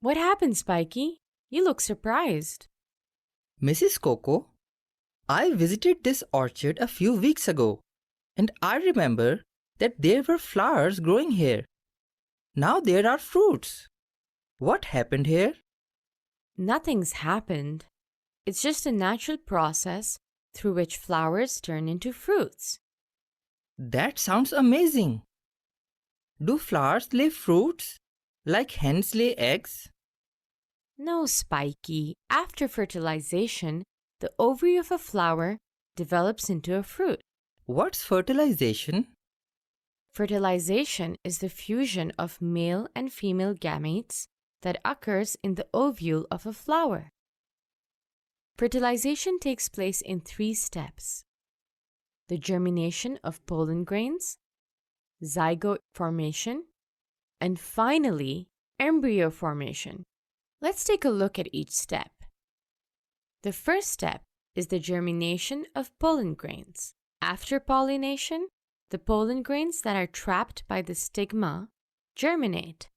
What happened, Spiky? You look surprised. Mrs. Coco, I visited this orchard a few weeks ago and I remember that there were flowers growing here. Now there are fruits. What happened here? Nothing's happened. It's just a natural process through which flowers turn into fruits. That sounds amazing. Do flowers lay fruits like hens lay eggs? No, Spiky. After fertilization, the ovary of a flower develops into a fruit. What's fertilization? Fertilization is the fusion of male and female gametes that occurs in the ovule of a flower. Fertilization takes place in 3 steps: the germination of pollen grains, zygote formation, and finally, embryo formation. Let's take a look at each step. The first step is the germination of pollen grains. After pollination, the pollen grains that are trapped by the stigma germinate.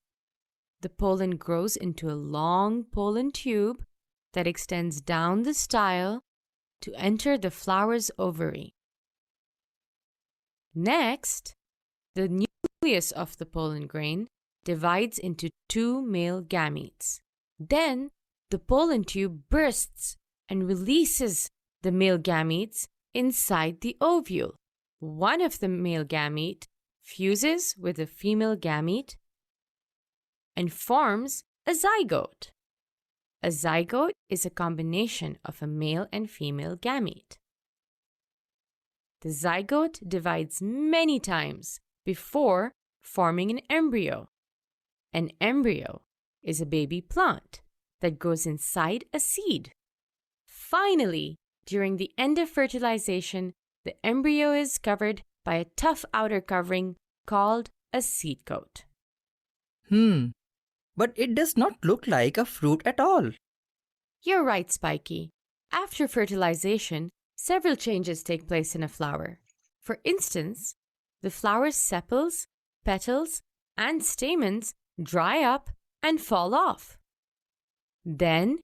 The pollen grows into a long pollen tube that extends down the style to enter the flower's ovary. Next, the nucleus of the pollen grain divides into 2 male gametes. Then, the pollen tube bursts and releases the male gametes inside the ovule. One of the male gamete fuses with a female gamete and forms a zygote. A zygote is a combination of a male and female gamete. The zygote divides many times before forming an embryo. An embryo is a baby plant that goes inside a seed. Finally, during the end of fertilization, the embryo is covered by a tough outer covering called a seed coat. But it does not look like a fruit at all. You're right, Spiky. After fertilization, several changes take place in a flower. For instance, the flower's sepals, petals, and stamens dry up and fall off. Then,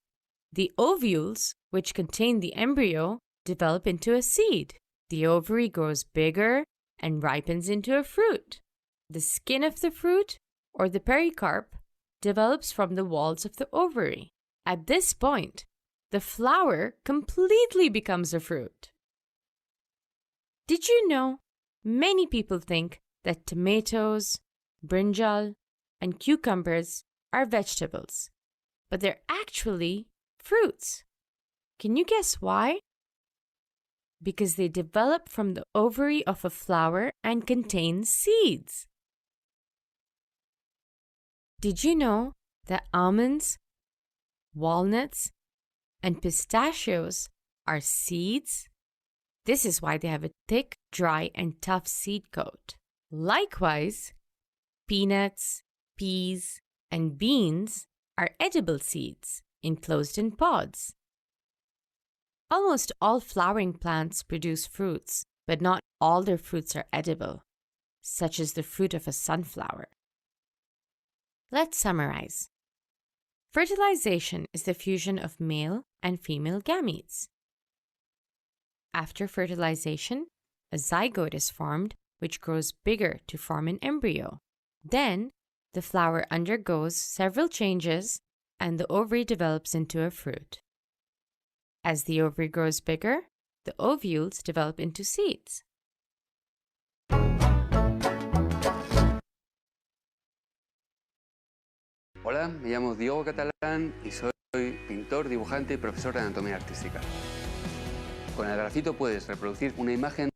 the ovules, which contain the embryo, develop into a seed. The ovary grows bigger and ripens into a fruit. The skin of the fruit, or the pericarp, develops from the walls of the ovary. At this point, the flower completely becomes a fruit. Did you know many people think that tomatoes, brinjal, and cucumbers are vegetables, but they're actually fruits? Can you guess why? Because they develop from the ovary of a flower and contain seeds. Did you know that almonds, walnuts, and pistachios are seeds? This is why they have a thick, dry, and tough seed coat. Likewise, peanuts, peas, and beans are edible seeds enclosed in pods. Almost all flowering plants produce fruits, but not all their fruits are edible, such as the fruit of a sunflower. Let's summarize. Fertilization is the fusion of male and female gametes. After fertilization, a zygote is formed, which grows bigger to form an embryo. Then, the flower undergoes several changes and the ovary develops into a fruit. As the ovary grows bigger, the ovules develop into seeds. Hola, me llamo Diogo Catalán y soy pintor, dibujante y profesor de anatomía artística. Con el grafito puedes reproducir una imagen.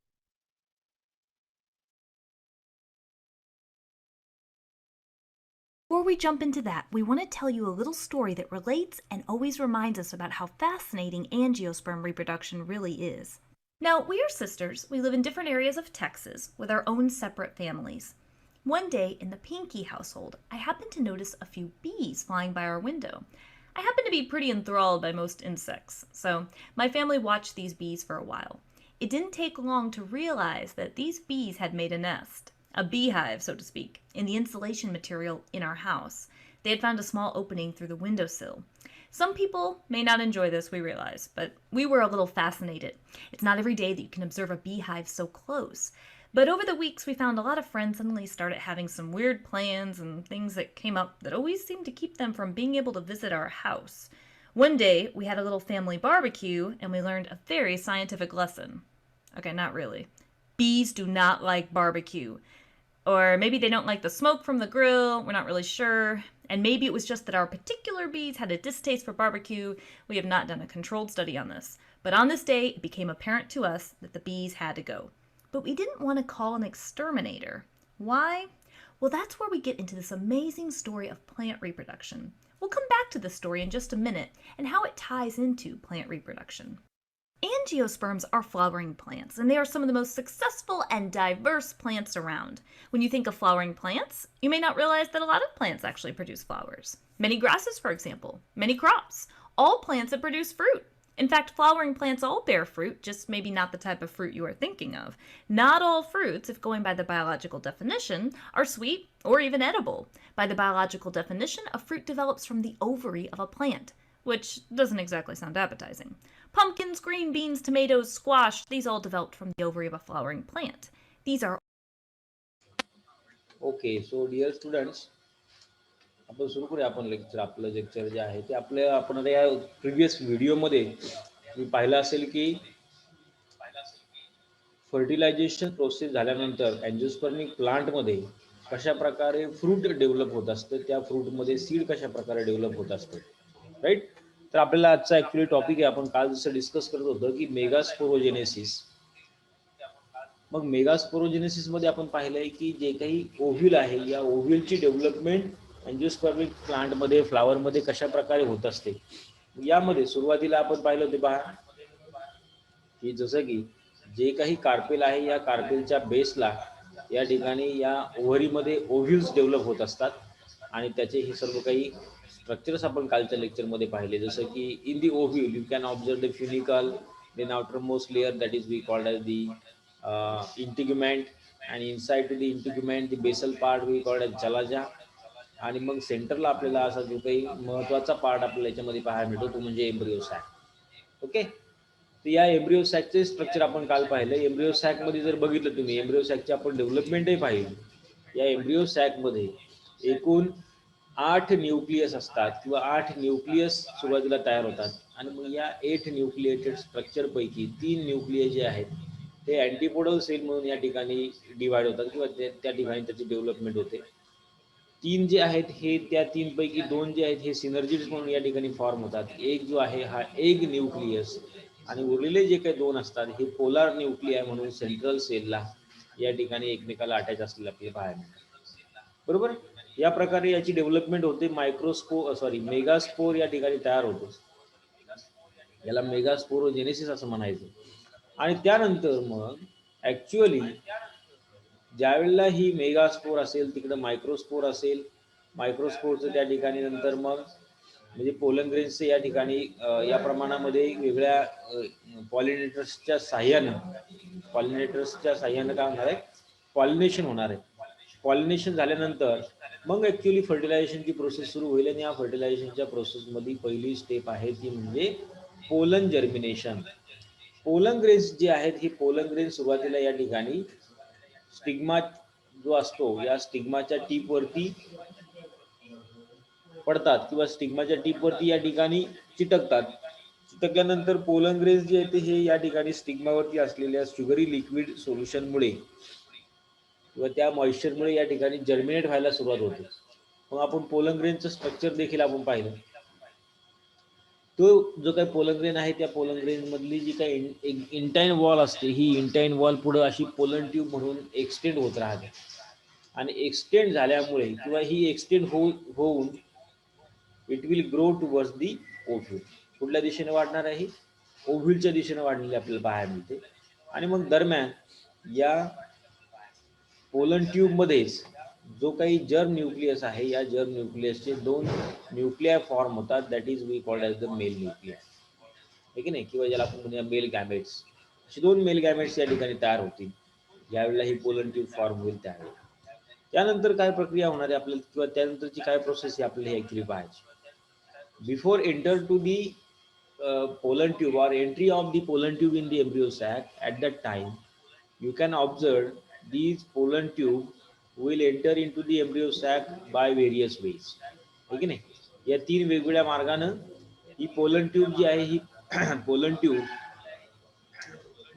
Before we jump into that, we want to tell you a little story that relates and always reminds us about how fascinating angiosperm reproduction really is. Now, we are sisters. We live in different areas of Texas with our own separate families. One day in the Pinky household, I happened to notice a few bees flying by our window. I happen to be pretty enthralled by most insects, so my family watched these bees for a while. It didn't take long to realize that these bees had made a nest, a beehive, so to speak, in the insulation material in our house. They had found a small opening through the windowsill. Some people may not enjoy this, we realize, but we were a little fascinated. It's not every day that you can observe a beehive so close. But over the weeks, we found a lot of friends suddenly started having some weird plans and things that came up that always seemed to keep them from being able to visit our house. One day, we had a little family barbecue, and we learned a very scientific lesson. Okay, not really. Bees do not like barbecue. Or maybe they don't like the smoke from the grill, we're not really sure. And maybe it was just that our particular bees had a distaste for barbecue. We have not done a controlled study on this. But on this day, it became apparent to us that the bees had to go. But we didn't want to call an exterminator. Why? Well, that's where we get into this amazing story of plant reproduction. We'll come back to this story in just a minute and how it ties into plant reproduction. Angiosperms are flowering plants, and they are some of the most successful and diverse plants around. When you think of flowering plants, you may not realize that a lot of plants actually produce flowers. Many grasses, for example, many crops, all plants that produce fruit. In fact, flowering plants all bear fruit, just maybe not the type of fruit you are thinking of. Not all fruits, if going by the biological definition, are sweet or even edible. By the biological definition, a fruit develops from the ovary of a plant, which doesn't exactly sound appetizing. Pumpkins, green beans, tomatoes, squash, these all developed from the ovary of a flowering plant. These are okay. So dear students, आपण सुरू करूया आपण आपलं lecture जे आहे ते आपण आता या प्रिव्हियस व्हिडिओमध्ये मी पाहिलं असेल की फर्टिलायझेशन प्रोसेस झाल्यानंतर अँजिओस्पर्मिक प्लांटमध्ये कशा प्रकारे फ्रूट डेव्हलप होत असतं, त्या फ्रूटमध्ये सीड कशा प्रकारे डेव्हलप होत असतं, राईट. तर आपल्याला आजचा ॲक्च्युली टॉपिक आहे, आपण काल जसं डिस्कस करत होतो की मेगास्पोरोजेनेसिस. मग मेगास्पोरोजेनेसिसमध्ये आपण पाहिलं आहे की जे काही ओव्ह्यूल आहे, या ओव्ह्यूलची डेव्हलपमेंट अँजिओस्पर्मिक प्लांटमध्ये, फ्लावरमध्ये कशा प्रकारे होत असते. यामध्ये सुरुवातीला आपण पाहिलं होते पहा की जसं की जे काही कार्पेल आहे, या कार्पेलच्या बेसला या ठिकाणी या ओव्हरीमध्ये ओव्ह्यूल्स डेव्हलप होत असतात आणि त्याचे हे सर्व काही स्ट्रक्चर्स आपण कालच्या लेक्चरमध्ये पाहिले. जसं की in the ovule you can observe the funicle, then outermost layer that is we called as the integument, and inside to the integument the basal part we called as chalaja. आणि मग सेंटरला आपल्याला असा जो काही महत्त्वाचा पार्ट आपल्याला याच्यामध्ये पाहायला मिळतो तो म्हणजे एम्ब्रियो सॅक. ओके. तर या एम्ब्रियो सॅकचे स्ट्रक्चर आपण काल पाहिलं. एम्ब्रियो सॅकमध्ये जर बघितलं तुम्ही, एम्ब्रियो सॅकची आपण डेव्हलपमेंटही पाहिली. या एम्ब्रियो सॅकमध्ये एकूण 8 न्यूक्लियस असतात किंवा 8 न्यूक्लियस सुरुवातीला तयार होतात आणि मग या 8 न्यूक्लिएटेड स्ट्रक्चरपैकी 3 न्यूक्लिय जे आहेत ते अँटीपोडल सेल म्हणून या ठिकाणी डिवाइड होतात किंवा त्या ठिकाणी त्याची डेव्हलपमेंट होते. 3 जे आहेत हे त्या 3 पैकी 2 जे आहेत हे सिनर्जिड्स म्हणून या ठिकाणी फॉर्म होतात. एक जो आहे हा एग न्यूक्लियस आणि उरलेले जे काही 2 असतात हे पोलार न्यूक्लियाय म्हणून सेंट्रल सेलला या ठिकाणी एकमेकाला अटॅच असलेले आपल्याला पाहायला मिळतात. बरोबर. या प्रकारे याची डेव्हलपमेंट होते. मेगास्पोर या ठिकाणी तयार होतो. याला मेगास्पोरोजेनेसिस असं म्हणायचं. आणि त्यानंतर मग ऍक्च्युअली ज्यावेळेला ही मेगास्पोर असेल तिकडे मायक्रोस्पोर असेल, मायक्रोस्पोरचं त्या ठिकाणी नंतर मग म्हणजे पोलन ग्रेन्सचे या ठिकाणी या प्रमाणामध्ये वेगळ्या पॉलिनेटर्सच्या साह्यानं काय होणार आहे, पॉलिनेशन होणार आहे. पॉलिनेशन झाल्यानंतर मग ऍक्च्युअली फर्टिलायझेशनची प्रोसेस सुरू होईल आणि या फर्टिलायझेशनच्या प्रोसेसमध्ये पहिली स्टेप आहे ती म्हणजे पोलन जर्मिनेशन. पोलन ग्रेन्स जे आहेत हे पोलन ग्रेन्स सुरुवातीला या ठिकाणी स्टिग्मा जो असतो या स्टिग्माच्या टीपवरती पडतात किंवा स्टिग्माच्या टीपवरती या ठिकाणी चिटकतात. चिटकल्यानंतर पोलन ग्रेन्स जे आहेत हे या ठिकाणी स्टिग्मावरती असलेल्या शुगरी लिक्विड सोल्युशनमुळे किंवा त्या मॉइश्चरमुळे या ठिकाणी जर्मिनेट व्हायला सुरुवात होते. मग आपण पोलन ग्रेनचं स्ट्रक्चर देखील आपण पाहिलं. तो जो काही पोलन ग्रेन आहे त्या पोलन ग्रेन मधली जी काही इंटाईन वॉल असते ही इंटाईन वॉल पुढे अशी पोलन ट्यूब म्हणून एक्सटेंड होत राहते आणि एक्सटेंड झाल्यामुळे किंवा ही एक्सटेंड होऊन it will grow towards the ovule. कुठल्या दिशेने वाढणार आहे, ओव्ह्यूलच्या दिशेने वाढलेली आपल्याला पाहायला मिळते. आणि मग दरम्यान या पोलन ट्यूब मध्येच जो काही जर्म न्यूक्लियस आहे या जर्म न्यूक्लियसचे 2 न्यूक्लिया फॉर्म होतात. That is we called as the male nuclei, आहे की नाही, किंवा ज्याला आपण म्हणूया मेल गॅमेट्स. असे 2 मेल गॅमेट्स या ठिकाणी तयार होतील ज्यावेळेला ही पोलन ट्यूब फॉर्म होईल त्यावेळेला. त्यानंतर काय प्रक्रिया होणार आहे आपल्याला, किंवा त्यानंतरची काय प्रोसेस आहे आपल्याला ऍक्च्युली पाहायची. Before enter to the pollen tube or entry of the pollen tube in the embryo sac, at that time you can observe these pollen tube will enter into the embryo sac by various ways. ठीक आहे नाही, या तीन वेगवेगळ्या मार्गानं ही pollen tube जी आहे ही pollen tube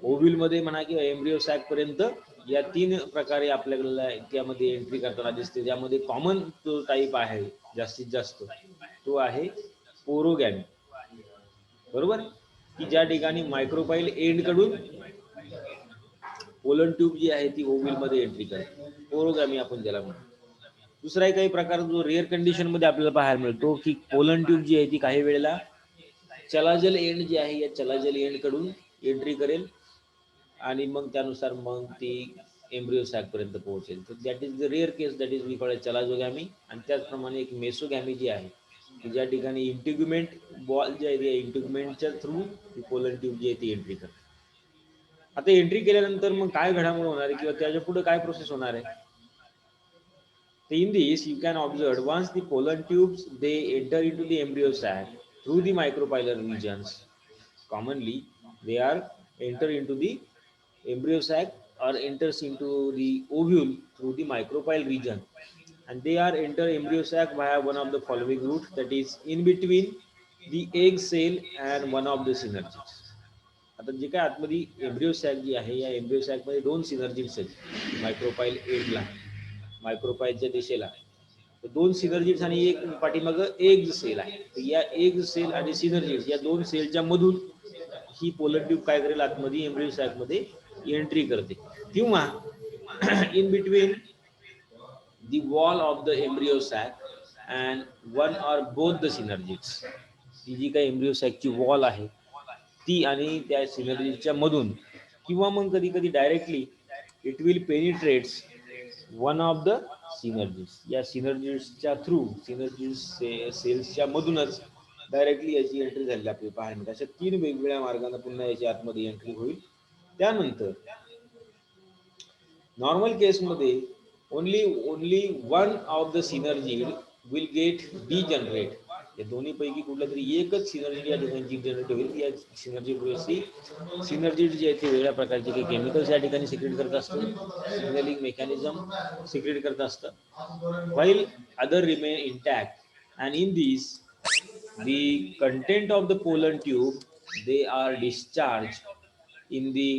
ovule मध्ये म्हणा किंवा एम्ब्रियो सॅक पर्यंत या तीन प्रकारे आपल्याला त्यामध्ये एंट्री करताना दिसते. ज्यामध्ये कॉमन जो टाईप आहे जास्तीत जास्त तो आहे पोरोगॅमी, बरोबर, की ज्या ठिकाणी मायक्रोपाईल एंड कडून पोलन ट्यूब जी आहे ती ओव्ह्यूल मध्ये एंट्री करते, पोरोगॅमी आपण त्याला म्हणतो. दुसरा काही प्रकार जो रेअर कंडिशन मध्ये आपल्याला पाहायला मिळतो की पोलन ट्यूब जी आहे ती काही वेळेला चलाजल एंड जी आहे या चलाजल एंड कडून एंट्री करेल आणि मग त्यानुसार मग ती एम्ब्रियो सॅक पर्यंत पोहोचेल. तर that is the rare case, that is we call chalazogamy. आणि त्याचप्रमाणे एक मेसोगॅमी जी आहे की ज्या ठिकाणी इंटिग्युमेंट बॉल जे आहे इंटिग्युमेंटच्या थ्रू ती पोलन ट्यूब जी आहे ती एंट्री करते. आता एंट्री केल्यानंतर मग काय घडामोड होणार आहे किंवा त्याच्या पुढे काय प्रोसेस होणार आहे. In this, you can observe once the pollen tubes they enter into the embryo sac through the micropylar regions. Commonly, they are enter into the embryo sac or enters into the ovule through the micropyle region, and they are enter embryo sac via one of the following route, that is in between the egg cell and one of the synergids. आता जे काय आतमध्ये embryo sack जी आहे या embryo sack मध्ये दोन synergids आहेत, मायक्रोपाईल एंडला मायक्रोपाईलच्या दिशेला तर दोन सिनर्जिड्स आणि एक पाठीमाग एग सेल आहे. तर या एग सेल आणि सिनर्जिड्स या दोन सेलच्या मधून ही पोलन ट्यूब काय करेल आतमध्ये एम्ब्रियो सॅक मध्ये एंट्री करते, किंवा in between the wall of the embryo sac and one or both the synergids. ती जी काही एम्ब्रियो सॅकची वॉल आहे ती आणि त्या सिनर्जिडच्या मधून, किंवा मग कधी कधी directly it will penetrates one of the synergids. या सिनर्जिड्सच्या थ्रू सिनर्जिड्स सेल्सच्या मधूनच डायरेक्टली याची एंट्री झाली आपल्याला पाहायला मिळते. अशा तीन वेगवेगळ्या मार्गाने पुन्हा याची आतमध्ये एंट्री होईल. त्यानंतर नॉर्मल केसमध्ये only one of the synergid will get degenerate. या दोन्ही पैकी कुठला तरी एकच सिनर्जिड या ठिकाणी जनरेट होईल. या सिनर्जिड जे आहे ते वेगळ्या प्रकारचे काही केमिकल्स या ठिकाणी सिक्रेट करत असतं, सिग्नलिंग मेकॅनिझम सिक्रेट करत असतं, while other remain intact, and in these the content of the pollen tube they are discharged in the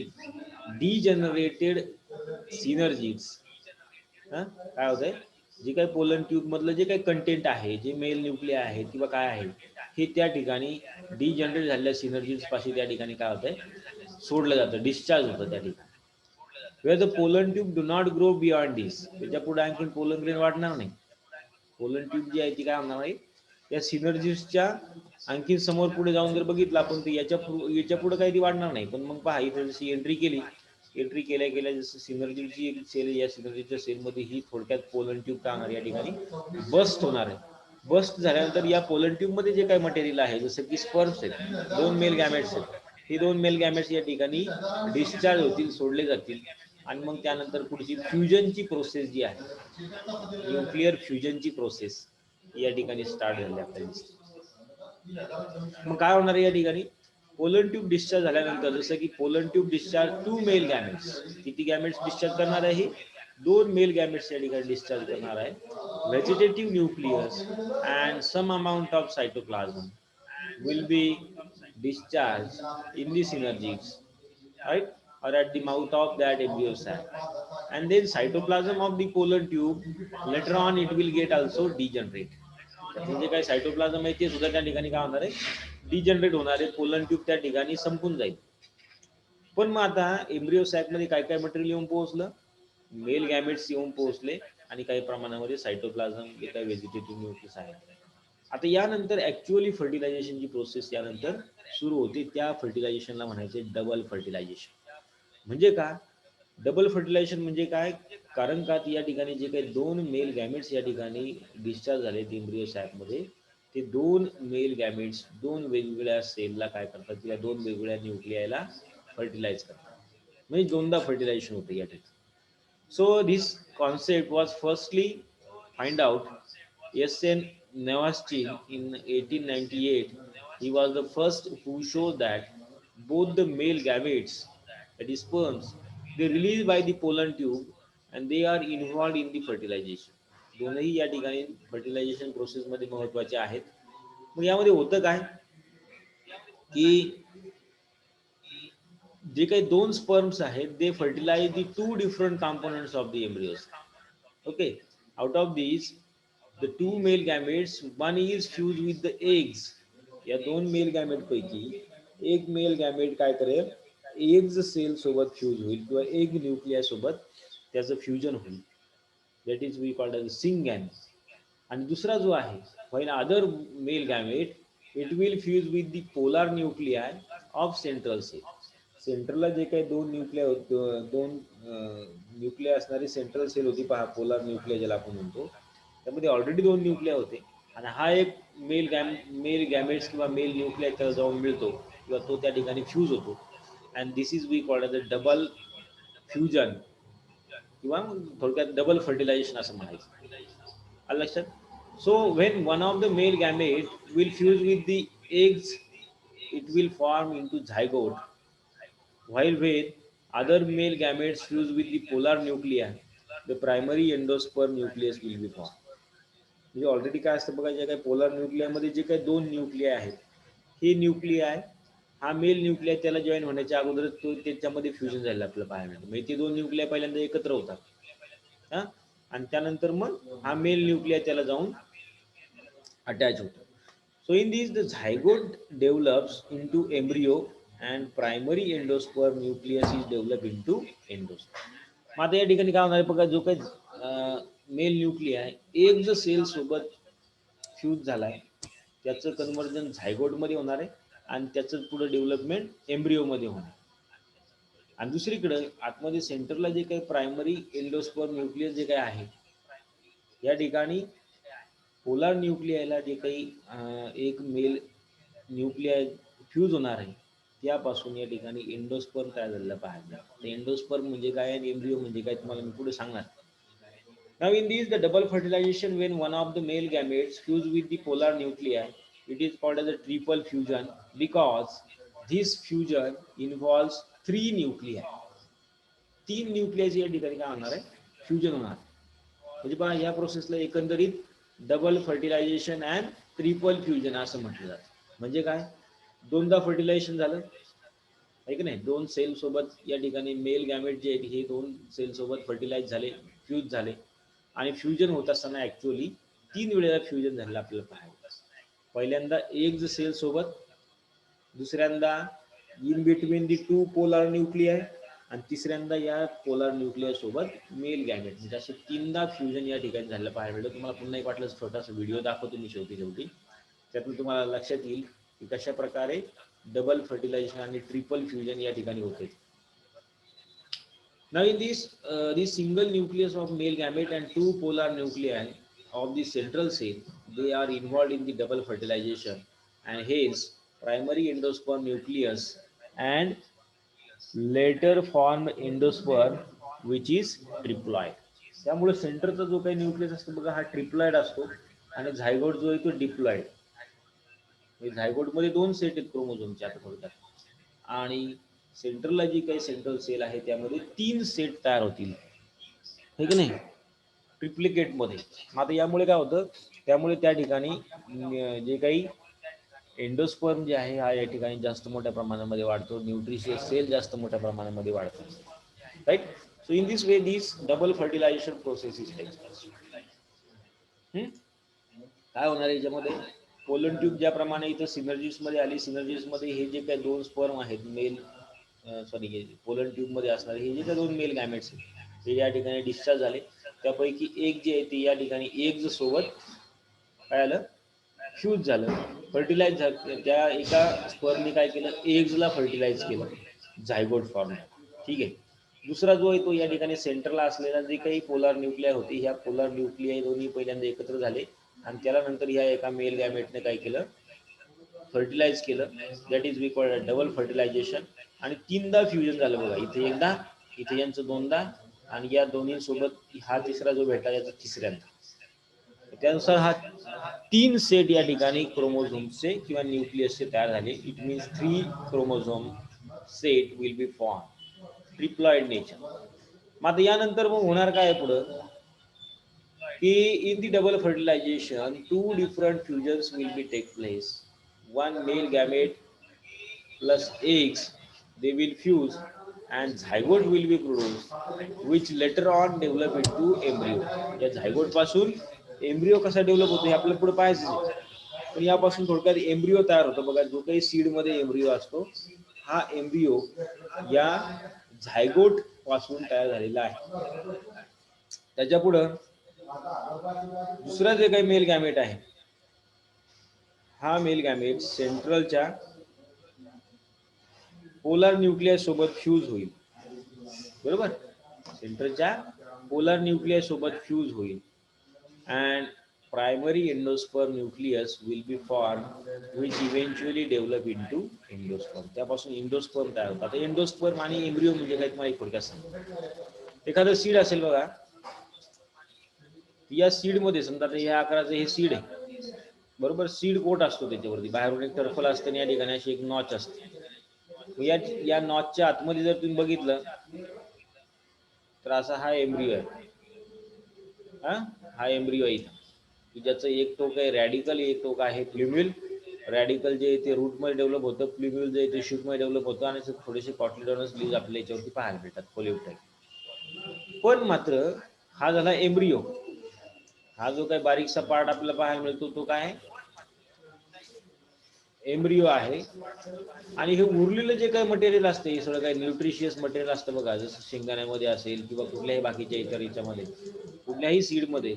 degenerated synergids. काय होतंय, जे काही पोलन ट्यूब मधलं जे काही कंटेंट आहे, जे मेल न्यूक्लिया आहे किंवा काय आहे हे त्या ठिकाणी डिजनरेट झालेल्या सिनर्जिड्स पाशी त्या ठिकाणी काय होतंय सोडलं जातं, डिस्चार्ज होतं त्या ठिकाणी. Where the pollen tube do not grow beyond this. त्याच्या पुढे आणखी पोलन ग्रेन वाढणार नाही. पोलन ट्यूब जी आहे ती काय होणार आहे या सिनर्जिड्सच्या आणखी समोर पुढे जाऊन जर बघितलं आपण तर याच्या पुढे काही ती वाढणार नाही. पण मग पहा इथे जशी एंट्री केल्या गेल्या जसं सिनर्जीची एक सेल या सिनर्जीच्या सेलमध्ये ही थोडक्यात पोलन ट्यूब काय होणार या ठिकाणी बस्ट होणार आहे. बस्ट झाल्यानंतर या पोलन ट्यूब मध्ये जे काही मटेरियल आहे जसं की स्पर्म्स आहेत, दोन मेल गॅमेट्स आहेत, हे दोन मेल गॅमेट्स या ठिकाणी डिस्चार्ज होतील, सोडले जातील. आणि मग त्यानंतर पुढची फ्युजनची प्रोसेस जी आहे न्यूक्लिअर फ्युजनची प्रोसेस या ठिकाणी स्टार्ट झाली आपल्याला दिसते. मग काय होणार आहे या ठिकाणी पोलन ट्यूब डिस्चार्ज झाल्यानंतर जसं की pollen tube discharge two male gametes, किती गॅमेट्स डिस्चार्ज करणार आहे, दोन मेल गॅमेट्स या ठिकाणी डिस्चार्ज करणार आहे. Vegetative nucleus and some amount of cytoplasm will be discharge in the synergids, right, or at the mouth of that embryo sac, and then cytoplasm of the pollen tube later on it will get also degenerate. म्हणजे काय cytoplasm आहे ते सुद्धा त्या ठिकाणी काय होणार आहे डिजनरेट होणार आहे, पोलन ट्यूब त्या ठिकाणी संपून जाईल. पण मग आता एम्ब्रियो सॅक मध्ये काय काय मटेरियल येऊन पोहोचलं, मेल गॅमेट्स येऊन पोहोचले आणि काही प्रमाणामध्ये सायटोप्लाझम जे काही व्हेजिटेटिव्ह न्यूक्लियस आहे. आता यानंतर ऍक्च्युअली फर्टिलायझेशनची प्रोसेस यानंतर सुरू होते. त्या फर्टिलायझेशनला म्हणायचे डबल फर्टिलायझेशन. म्हणजे का डबल फर्टिलायझेशन म्हणजे काय, कारण का या ठिकाणी जे काही दोन मेल गॅमेट्स या ठिकाणी डिस्चार्ज झाले एम्ब्रियो सॅक मध्ये, ते दोन मेल गॅमेट्स दोन वेगवेगळ्या सेलला काय करतात, किंवा दोन वेगवेगळ्या न्यूक्लियाला फर्टिलाइज करतात. म्हणजे दोनदा फर्टिलायझेशन होतं या ठिकाणी. So this concept was firstly find out S.N. Navaschin in 1898. He was the first who showed that both the male gametes, that is sperms, they released by the pollen tube and they are involved in the fertilization. दोनही या ठिकाणी fertilisation प्रोसेसमध्ये महत्त्वाचे आहेत. मग यामध्ये होतं काय की जे काही दोन स्पर्म्स आहेत they fertilise the two different components of the embryos. Okay, out of these, the two male gametes, one is fused with the eggs. या दोन मेल गॅमेट पैकी एक मेल गॅमेट काय करेल, एग्ज सेल सोबत फ्यूज होईल किंवा एग न्यूक्लिया सोबत त्याचं फ्युजन होईल. That is we called as sing gamete. आणि दुसरा जो आहे while other male gamete, it will fuse with the polar nuclei of central cell. सेंट्रलला जे काही दोन न्यूक्लिया दोन न्यूक्लिया असणारी सेंट्रल सेल होती पहा, पोलार न्यूक्लिया ज्याला आपण म्हणतो, त्यामध्ये ऑलरेडी दोन न्यूक्लिया होते आणि हा एक मेल गॅमेट्स किंवा मेल न्यूक्लिया त्याला जाऊन मिळतो किंवा तो त्या ठिकाणी फ्यूज होतो. And this is we called as a double fusion किंवा थोडक्यात डबल फर्टिलायझेशन असं म्हणायचं. आलं लक्षात? So when one of the male gamete will fuse with the eggs, it will form into zygote. While when other male gametes fuse with the polar nuclei, the primary endosperm nucleus will be formed. म्हणजे already काय असतं बघा, जे काही polar न्यूक्लियामध्ये जे काही दोन न्यूक्लिया आहेत, हे न्यूक्लिया हा मेल न्यूक्लिया त्याला जॉईन होण्याच्या अगोदर तो त्याच्यामध्ये फ्युजन झालेलं आपल्याला पाहायला मिळतं. म्हणजे ते दोन न्यूक्लिया पहिल्यांदा एकत्र होतात हा, आणि त्यानंतर मग हा मेल न्यूक्लिया त्याला जाऊन अटॅच होतो. So in these, the zygote develops into embryo and primary endosperm nucleus is developed into endosperm. मग आता या ठिकाणी काय होणार बघा, जो काही मेल न्यूक्लिया आहे एक जर सेल सोबत फ्यूज झालाय त्याचं कन्व्हर्जन झायगोटमध्ये होणार आहे आणि त्याचं पुढे डेव्हलपमेंट एम्ब्रिओमध्ये होणार. आणि दुसरीकडे आतमध्ये सेंटरला जे काही प्रायमरी एंडोस्पर्म न्यूक्लियस जे काही आहे या ठिकाणी पोलार न्यूक्लियाला जे काही एक मेल न्यूक्लिया फ्यूज होणार आहे त्यापासून या ठिकाणी एंडोस्पर्म तयार झालेला पाहायला. एंडोस्पर्म म्हणजे काय आणि एम्ब्रिओ म्हणजे काय तुम्हाला मी पुढे सांगणार. Now in these, the double fertilization when one of the male gametes fuse with the polar nuclei, it is called as a triple fusion because this fusion involves three nuclei. तीन न्यूक्लियाची या ठिकाणी काय होणार आहे, फ्युजन होणार. म्हणजे पहा या प्रोसेसला एकंदरीत double fertilisation and triple fusion असं म्हटलं जातं. म्हणजे काय, दोनदा फर्टिलायझेशन झालं आहे की नाही, दोन सेल सोबत या ठिकाणी मेल गॅमेट जे आहेत हे दोन सेल सोबत फर्टिलाइज झाले, फ्यूज झाले आणि फ्युजन होत असताना ॲक्च्युअली तीन वेळेला फ्युजन झालेलं आपल्याला पाहायला. पहिल्यांदा एक सेल सोबत, दुसऱ्यांदा in between the two polar nuclei आणि तिसऱ्यांदा या पोलार न्यूक्लिया सोबत मेल गॅमेट. म्हणजे असे तीनदा फ्युजन या ठिकाणी झालेलं पाहायला मिळतं. तुम्हाला पुन्हा एक वाटलं छोटासा व्हिडिओ दाखवतो मी शेवटी, त्यातून तुम्हाला लक्षात येईल की कशा प्रकारे डबल फर्टिलायझेशन आणि ट्रिपल फ्युजन या ठिकाणी होते. Now in this single nucleus of male gamete and two polar nuclei of the central cell, they are involved in the double fertilization and hence primary endosperm nucleus and later formed endosperm which is triploid. त्यामुळे सेंटरचा जो काही nucleus असतो बघा हा triploid असतो आणि zygote जो आहे तो डिप्लॉइड. झायगोटमध्ये दोन सेट आहेत क्रोमोझोमचे आता थोडक्यात, आणि सेंट्रलला जी काही सेंट्रल सेल आहे त्यामध्ये तीन सेट तयार होतील हे की नाही ट्रिप्लिकेटमध्ये. आता यामुळे काय होतं, त्यामुळे त्या ठिकाणी जे काही एंडोस्पर्म जे आहे हा या ठिकाणी जास्त मोठ्या प्रमाणामध्ये वाढतो, न्यूट्रिशियस सेल जास्त मोठ्या प्रमाणामध्ये वाढतात. Right. So in this way this double fertilisation process is takes place. काय होणार आहे याच्यामध्ये, पोलन ट्यूब ज्याप्रमाणे इथं सिनर्जिसमध्ये आली, सिनर्जिसमध्ये हे जे काही दोन स्पर्म आहेत मेल पोलन ट्यूबमध्ये असणारे हे जे काही दोन मेल गॅमेट्स आहेत ते या ठिकाणी डिस्चार्ज झाले. त्यापैकी एक जे आहे ते या ठिकाणी एग्ज सोबत काय आलं, फ्यूज झालं, फर्टिलाइज झालं. त्या एका स्पर्मने काय केलं, एग्जला फर्टिलाइज केलं, झायगोट फॉर्म. ठीक आहे. दुसरा जो आहे तो या ठिकाणी सेंटरला असलेला जे काही पोलार न्यूक्लिया होती, ह्या पोलार न्यूक्लिया दोन्ही पहिल्यांदा एकत्र झाले आणि त्याला नंतर ह्या एका मेल गॅमेटने काय केलं, फर्टिलाइज केलं. That is we called double fertilisation. आणि तीनदा फ्युजन झालं बघा, इथे एकदा, इथे यांचं दोनदा आणि या दोन्ही सोबत हा तिसरा जो भेटला याचा तिसऱ्यांदा. त्यानुसार हा 3 सेट या ठिकाणी क्रोमोझोम्सचे किंवा न्यूक्लियसचे तयार झाले. It means 3 chromosome set will be form, triploid nature. मग आता यानंतर मग होणार काय पुढं की in the double fertilisation 2 different fusions will be take place. One male gamete plus eggs, they will fuse and zygote will be produced, which later on develop into embryo. या zygote पासून एम्ब्रियो कसा develop होतो हे आपल्याला पुढे पाहायचं आहे. पण यापासून थोडक्यात एम्ब्रियो तयार होतो. बघा, जो काही सीड मध्ये एम्ब्रियो असतो हा एम्ब्रियो या झायगोट पासून तयार झालेला आहे. त्याच्या पुढं दुसरा जे काही मेल गॅमेट आहे हा मेल गॅमेट सेंट्रलच्या पोलार न्यूक्लियस सोबत फ्यूज होईल. बरोबर, सेंट्रलच्या पोलार न्यूक्लियस सोबत फ्यूज होईल and primary endosperm nucleus will be form which eventually develop into endosperm. त्यापासून एंडोस्पर्म तयार होतात. एंडोस्पर्म आणि एम्ब्रियो म्हणजे काय तुम्हाला एक थोडक्यात सांगतो. एखादं सीड असेल बघा, या सीड मध्ये समजा आता या आकाराचं हे सीड आहे. बरोबर, सीड कोट असतो त्याच्यावरती, बाहेरून एक टर्फल असते आणि या ठिकाणी अशी एक नॉच असते. या नॉचच्या आतमध्ये जर तुम्ही बघितलं तर असा हा एम्ब्रियो आहे. हा एम्ब्रियो आहे की ज्याचं एक टोक आहे रॅडिकल, एक टोक आहे फ्ल्युम्युल. रॅडिकल जे ते रूट मध्ये डेव्हलप होतं, फ्ल्युम्युल जे ते शूट मध्ये डेव्हलप होतं आणि थोडेसे कॉटिलिडोनस लीव्ज आपल्याला याच्यावरती पाहायला भेटतात, फोलिओ टाईप. पण मात्र हा झाला एम्ब्रियो. हा जो काही बारीकसा पार्ट आपल्याला पाहायला मिळतो तो काय एम्ब्रियो आहे. आणि हे उरलेलं जे काही मटेरियल असते हे सगळं काही न्यूट्रिशियस मटेरियल असतं बघा, जसं शेंगदाण्यामध्ये असेल किंवा कुठल्याही बाकीच्या इतर याच्यामध्ये, कुठल्याही सीडमध्ये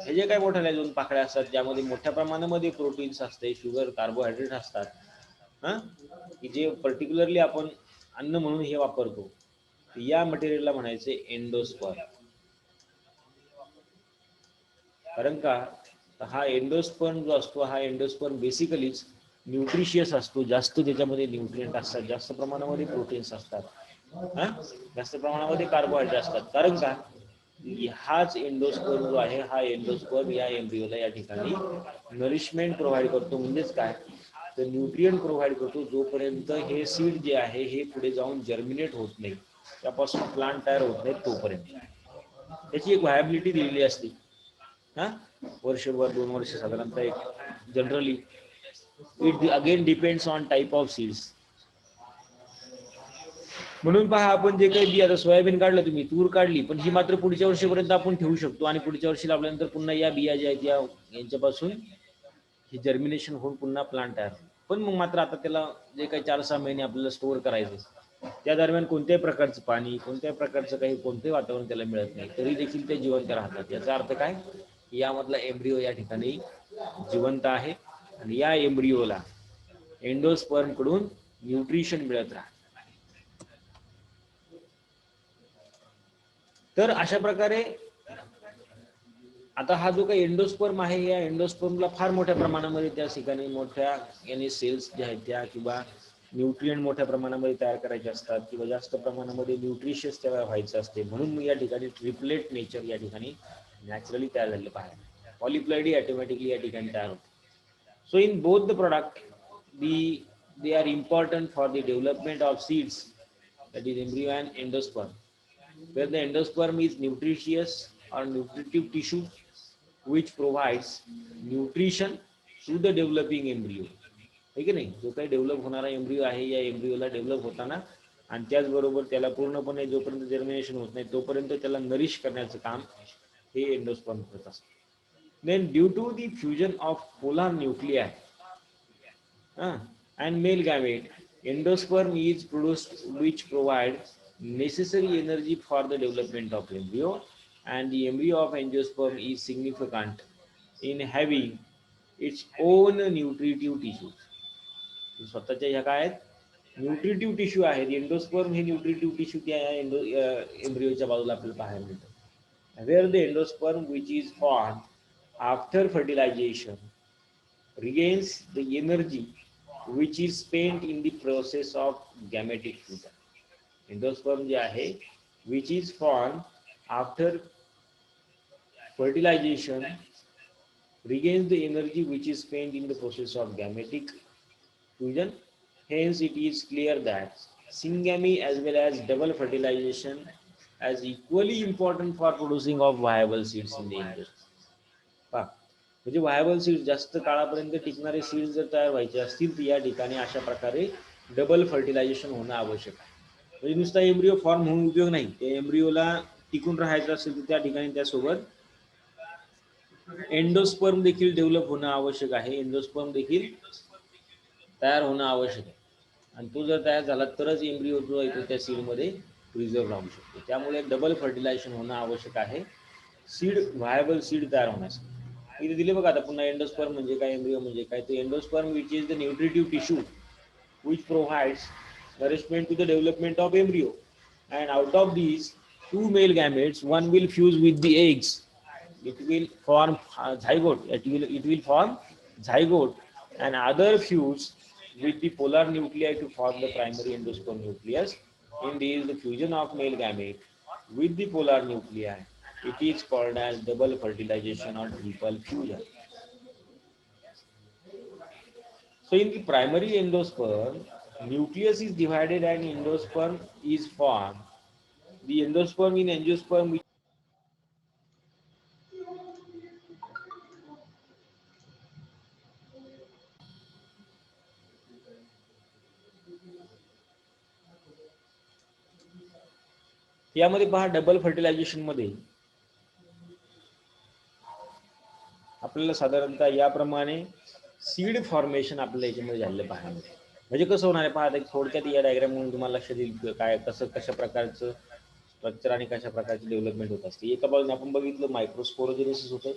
हे जे काही मोठ्या दोन पाकळ्या असतात ज्यामध्ये मोठ्या प्रमाणामध्ये प्रोटीन्स असते, शुगर, कार्बोहायड्रेट असतात, की जे पर्टिक्युलरली आपण अन्न म्हणून हे वापरतो, या मटेरियलला म्हणायचे एंडोस्पर्म. कारण का हा एंडोस्पर्म जो असतो हा एंडोस्पर्म बेसिकलीच न्यूट्रिशियस असतो. जास्त त्याच्यामध्ये न्यूट्रिएंट असतात, जास्त प्रमाणामध्ये प्रोटीन्स असतात, जास्त प्रमाणामध्ये कार्बोहायड्रेट असतात. कारण का हाच एंडोस्पर्म जो आहे हा एंडोस्पर्म या एम्ब्रियोला या ठिकाणी नरिशमेंट प्रोव्हाइड करतो. म्हणजेच काय तर न्यूट्रिएंट प्रोव्हाइड करतो जोपर्यंत हे सीड जे आहे हे पुढे जाऊन जर्मिनेट होत नाही, त्यापासून प्लांट तयार होत नाही तोपर्यंत त्याची एक व्हायबिलिटी दिलेली असते. वर्षभर 2 वर्ष साधारणतः एक generally. It again depends on type of seeds. म्हणून पहा, आपण जे काही बी आता सोयाबीन काढलं, तुम्ही तूर काढली, पण ही मात्र पुढच्या वर्षीपर्यंत आपण ठेवू शकतो आणि पुढच्या वर्षी लावल्यानंतर पुन्हा या बिया ज्या आहेत यांच्यापासून हे जर्मिनेशन होऊन पुन्हा प्लांट तयार. पण मग मात्र आता त्याला जे काही 4-6 महिने आपल्याला स्टोअर करायचं, त्या दरम्यान कोणत्याही प्रकारचं पाणी, कोणत्याही प्रकारचं काही कोणतेही वातावरण त्याला मिळत नाही, तरी देखील ते जिवंत राहतात. याचा अर्थ काय, यामधला एम्ब्रियो या ठिकाणी जिवंत आहे आणि या एम्ब्रियोला एंडोस्पर्म कडून न्यूट्रिशन मिळत राहते. तर अशा प्रकारे आता हा जो काही एंडोस्पर्म आहे या एंडोस्पर्मला फार मोठ्या प्रमाणामध्ये त्या ठिकाणी मोठ्या याने सेल्स ज्या आहेत त्या किंवा न्यूट्रिएंट मोठ्या प्रमाणामध्ये तयार करायचे असतात किंवा जास्त प्रमाणामध्ये न्यूट्रिशियस त्याला व्हायचं असते. म्हणून या ठिकाणी ट्रिपलेट नेचर या ठिकाणी नॅचरली तयार झालेलं पाहायला. पॉलीप्लॉइडी ऑटोमॅटिकली या ठिकाणी तयार होते. So in both the product they are important for the development of seeds, that is embryo and endosperm, where the endosperm is nutritious or nutritive tissue which provides nutrition to the developing embryo. है की नाही, जो काही develop होणारा embryo आहे या एम्ब्रियोला develop होताना आणि त्याचबरोबर त्याला पूर्णपणे जोपर्यंत जर्मिनेशन होत नाही तोपर्यंत त्याला नरिश करण्याचं काम हे एंडोस्पर्म करत असतं. Then due to the fusion of polar nuclei and male gamete, endosperm is produced which provide necessary energy for the development of embryo, and the embryo of angiosperm is significant in having its own nutritive tissues. स्वतःच्या ह्या काय आहेत nutritive tissue आहेत. Endosperm हे nutritive tissue त्या एम्ब्रियोच्या बाजूला आपल्याला पाहायला मिळतं. Where the endosperm which is formed after fertilization regains the energy which is spent in the process of gametic fusion. Endosperm जे आहे which is formed after fertilization regains the energy which is spent in the process of gametic fusion. Hence, it is clear that syngamy as well as double fertilization as equally important for producing of viable seeds in the industry. पहा, म्हणजे viable seeds जास्त काळापर्यंत टिकणारे seeds जर तयार व्हायचे असतील तर या ठिकाणी अशा प्रकारे डबल फर्टिलायझेशन होणं आवश्यक आहे. म्हणजे नुसता एम्ब्रिओ फॉर्म होऊन उपयोग नाही, त्या एम्ब्रिओला टिकून राहायचं असेल तर त्या ठिकाणी त्यासोबत एंडोस्पर्म देखील डेव्हलप होणं आवश्यक आहे. एंडोस्पर्म देखील तयार होणं आवश्यक आहे आणि तो जर तयार झाला तरच एम्ब्रिओ जो आहे तो त्या सीडमध्ये प्रिझर्व राहू शकतो. त्यामुळे डबल फर्टिलायझेशन होणं आवश्यक आहे सीड व्हायबल सीड तयार होण्यासाठी. इथे दिले बघा आता पुन्हा एंडोस्पर्म म्हणजे काय, एम्ब्रिओ म्हणजे काय. तर endosperm which is the nutritive tissue which provides nourishment to the development of embryo, and out of these two male gametes one will fuse with the eggs. It will form zygote. It will form zygote and other fuse with the polar nuclei to form the primary endosperm nucleus. In this the fusion of male gamete with the polar nuclei, it is called as double fertilization or triple fusion. So in the primary endosperm, nucleus is divided and endosperm is formed. The endosperm in angiosperm which यामध्ये पहा double fertilisation मध्ये आपल्याला साधारणतः याप्रमाणे seed formation आपल्याला याच्यामध्ये झालेलं पाहायला मिळतं. म्हणजे कसं होणार आहे पहा, थोडक्यात या डायग्राम म्हणून तुम्हाला लक्षात येईल काय कसं कशा प्रकारचं स्ट्रक्चर आणि कशा प्रकारची डेव्हलपमेंट होत असते. एका बाजूने आपण बघितलं मायक्रोस्पोरोजेनेसिस होतं,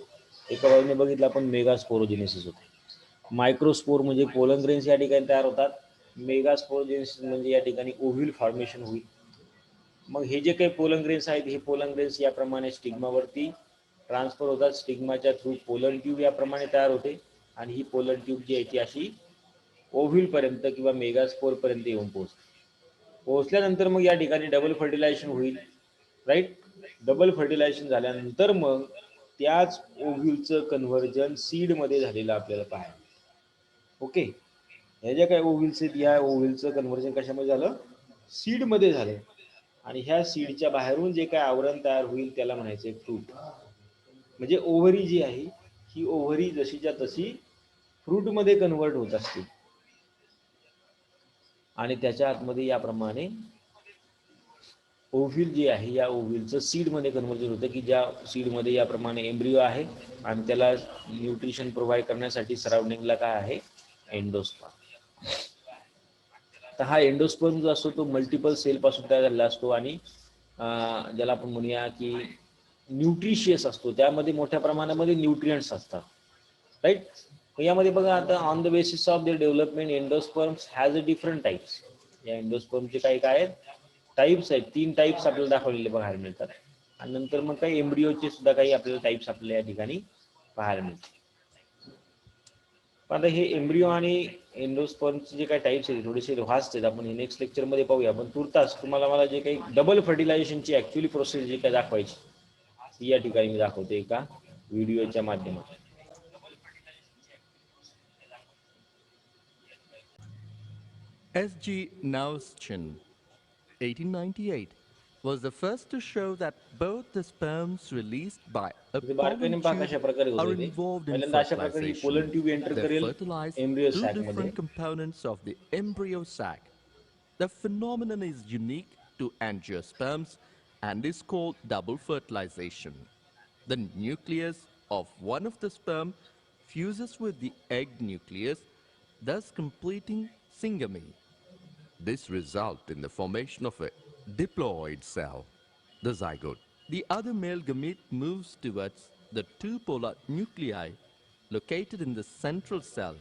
एका बाजूने बघितलं आपण मेगास्पोरोजेनेसिस होतं. मायक्रोस्पोर म्हणजे पोलन ग्रेन्स या ठिकाणी तयार होतात, मेगास्पोरोजेनेसिस म्हणजे या ठिकाणी ओव्ह्यूल फॉर्मेशन होईल. मग हे जे काही पोलन ग्रेन्स आहेत हे पोलन ग्रेन्स याप्रमाणे स्टिग्मावरती ट्रान्सफर होतात. स्टिग्माच्या थ्रू पोलन ट्यूब याप्रमाणे तयार होते आणि ही पोलन ट्यूब जी आहे ती अशी ओव्ह्यूल पर्यंत किंवा मेगास्पोर पर्यंत येऊन पोहोचल्यानंतर मग या ठिकाणी डबल फर्टिलायझेशन होईल. राईट, डबल फर्टिलायझेशन झाल्यानंतर मग त्याच ओव्ह्यूलचं कन्व्हर्जन सीडमध्ये झालेलं आपल्याला पाहायला. ओके, हे जे काय ओव्ह्यूल्स आहेत या ओव्ह्यूलचं कन्व्हर्जन कशामध्ये झालं, सीडमध्ये झालं आणि ह्या सीडच्या बाहेरून जे काय आवरण तयार होईल त्याला म्हणायचं फ्रूट. म्हणजे ओव्हरी जी आहे ही ओव्हरी जशीच्या तशी फ्रूटमध्ये कन्व्हर्ट होत असते आणि त्याच्या आतमध्ये याप्रमाणे ओव्ह्यूल जे आहे या ओव्ह्यूलचं सीडमध्ये कन्व्हर्जन होतं की ज्या सीडमध्ये याप्रमाणे एम्ब्रिओ आहे आणि त्याला न्यूट्रिशन प्रोव्हाइड करण्यासाठी सराउंडिंगला काय आहे, एंडोस्पर्म. तर हा एंडोस्पर्म जो असतो तो मल्टिपल सेलपासून तयार झालेला असतो आणि ज्याला आपण म्हणूया की न्यूट्रिशियस असतो, त्यामध्ये मोठ्या प्रमाणामध्ये न्यूट्रियंट्स असतात. राईट, यामध्ये बघा आता on the basis of the development endosperms has a different types. या एंडोस्पर्मचे काही काय आहेत टाइप्स आहेत, 3 टाइप्स आपल्याला दाखवलेले पाहायला मिळतात आणि नंतर मग काही एम्ब्रिओचे सुद्धा काही आपल्याला टाइप्स आपल्याला या ठिकाणी पाहायला मिळतात. आता हे एम्ब्रिओ आणि एंडोस्पर्मचे जे काही टाइप्स आहेत थोडेसे व्हास्ट आहेत, आपण हे नेक्स्ट लेक्चरमध्ये पाहूया. पण तुर्तास तुम्हाला मला जे काही डबल फर्टिलायझेशनची ऍक्च्युअली प्रोसेस जे काही दाखवायची ती या ठिकाणी मी दाखवते एका व्हिडिओच्या माध्यमातून. S.G. Nowschein, 1898, was the first to show that both the sperms released by a pollen tube are involved in fertilization. They fertilize two different components of the embryo sac. The phenomenon is unique to angiosperms and is called double fertilization. The nucleus of one of the sperm fuses with the egg nucleus, thus completing syngamy. This results in the formation of a diploid cell, the zygote. The other male gamete moves towards the two polar nuclei located in the central cell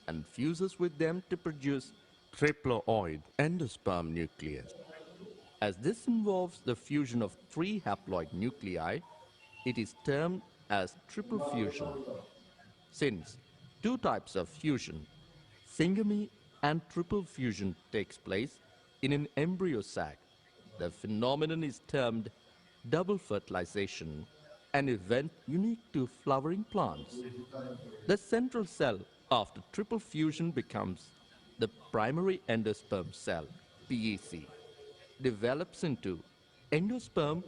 and fuses with them to produce triploid endosperm nucleus. As this involves the fusion of 3 haploid nuclei, it is termed as triple fusion. Since 2 types of fusion, syngamy and triple fusion, takes place in an embryo sac, the phenomenon is termed double fertilization, an event unique to flowering plants. The central cell after triple fusion becomes the primary endosperm cell, PEC, develops into endosperm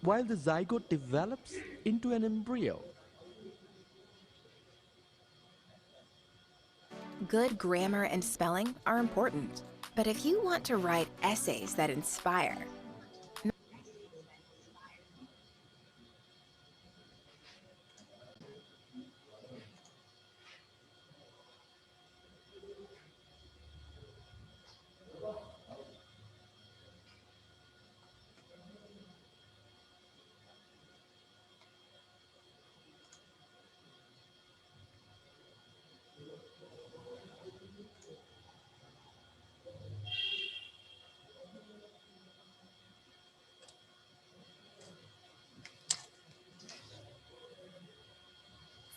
while the zygote develops into an embryo. Good grammar and spelling are important, but if you want to write essays that inspire,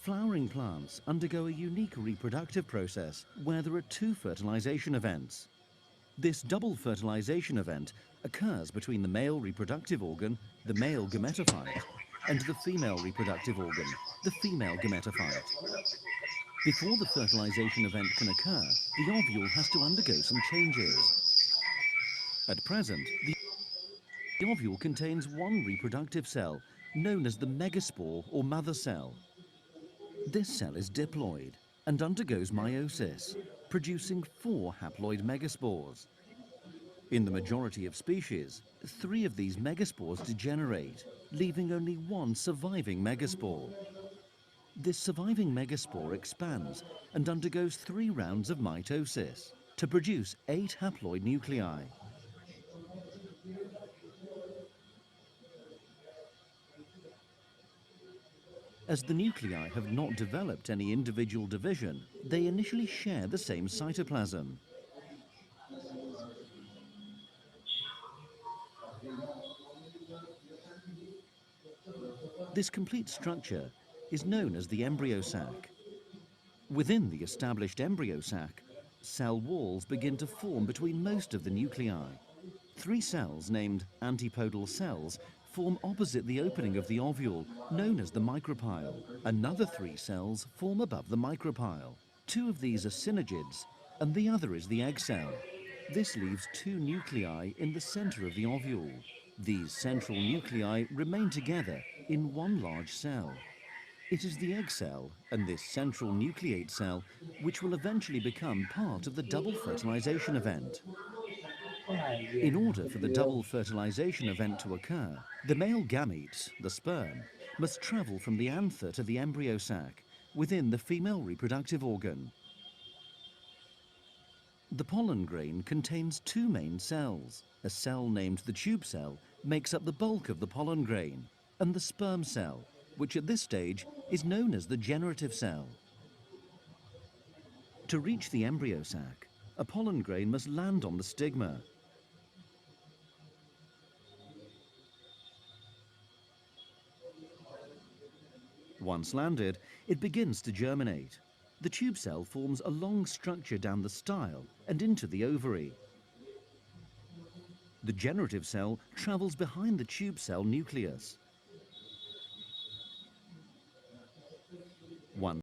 Flowering plants undergo a unique reproductive process where there are two fertilization events. This double fertilization event occurs between the male reproductive organ, the male gametophyte, and the female reproductive organ, the female gametophyte. Before the fertilization event can occur, the ovule has to undergo some changes. At present, the ovule contains one reproductive cell, known as the megaspore or mother cell. This cell is diploid and undergoes meiosis, producing 4 haploid megaspores. In the majority of species, 3 of these megaspores degenerate, leaving only 1 surviving megaspore. This surviving megaspore expands and undergoes 3 rounds of mitosis to produce 8 haploid nuclei. As the nuclei have not developed any individual division, they initially share the same cytoplasm. This complete structure is known as the embryo sac. Within the established embryo sac, cell walls begin to form between most of the nuclei. 3 cells named antipodal cells form opposite the opening of the ovule, known as the micropyle. Another 3 cells form above the micropyle. 2 of these are synogids, and the other is the egg cell. This leaves 2 nuclei in the center of the ovule. These central nuclei remain together in one large cell. It is the egg cell and this central nucleate cell which will eventually become part of the double fertilization event. In order for the double fertilization event to occur, the male gametes, the sperm, must travel from the anther to the embryo sac within the female reproductive organ. The pollen grain contains 2 main cells. A cell named the tube cell makes up the bulk of the pollen grain, and the sperm cell, which at this stage is known as the generative cell. To reach the embryo sac, a pollen grain must land on the stigma. Once landed, it begins to germinate. The tube cell forms a long structure down the style and into the ovary. The generative cell travels behind the tube cell nucleus. Once